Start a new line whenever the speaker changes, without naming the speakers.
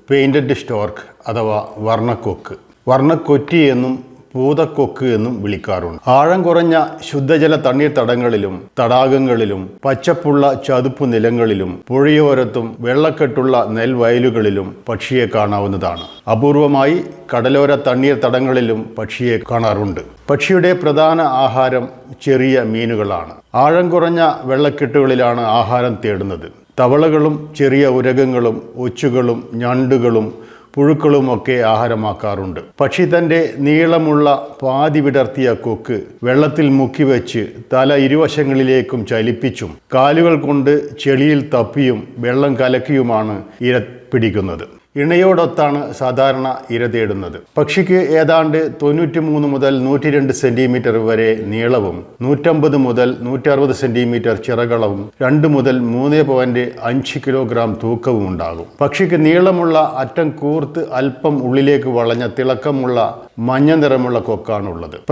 Painted stork അഥവാ വർണ്ണക്കൊക്ക്, വർണ്ണക്കൊറ്റി എന്നും പൂതക്കൊക്ക് എന്നും വിളിക്കാറുണ്ട്. ആഴം കുറഞ്ഞ ശുദ്ധജല തണ്ണീർത്തടങ്ങളിലും തടാകങ്ങളിലും പച്ചപ്പുള്ള ചതുപ്പു നിലങ്ങളിലും പുഴയോരത്തും വെള്ളക്കെട്ടുള്ള നെൽവയലുകളിലും പക്ഷിയെ കാണാവുന്നതാണ്. അപൂർവമായി കടലോര തണ്ണീർത്തടങ്ങളിലും പക്ഷിയെ കാണാറുണ്ട്. പക്ഷിയുടെ പ്രധാന ആഹാരം ചെറിയ മീനുകളാണ്. ആഴം കുറഞ്ഞ വെള്ളക്കെട്ടുകളിലാണ് ആഹാരം തേടുന്നത്. തവളകളും ചെറിയ ഉരകങ്ങളും ഒച്ചുകളും ഞണ്ടുകളും പുഴുക്കളുമൊക്കെ ആഹാരമാക്കാറുണ്ട്. പക്ഷി തൻ്റെ നീളമുള്ള പാതി വിടർത്തിയ കൊക്ക് വെള്ളത്തിൽ മുക്കിവെച്ച് തല ഇരുവശങ്ങളിലേക്കും ചലിപ്പിച്ചും കാലുകൾ കൊണ്ട് ചെളിയിൽ തപ്പിയും വെള്ളം കലക്കിയുമാണ് ഇര പിടിക്കുന്നത്. ഇണയോടൊത്താണ് സാധാരണ ഇര തേടുന്നത്. പക്ഷിക്ക് ഏതാണ്ട് 93 മുതൽ 102 സെന്റിമീറ്റർ വരെ നീളവും 150 മുതൽ 160 സെന്റിമീറ്റർ ചിറകളവും 2 മുതൽ 3.5 കിലോഗ്രാം തൂക്കവും ഉണ്ടാകും. പക്ഷിക്ക് നീളമുള്ള അറ്റം കൂർത്ത് അല്പം ഉള്ളിലേക്ക് വളഞ്ഞ തിളക്കമുള്ള മഞ്ഞ നിറമുള്ള കൊക്കാണുള്ളത്.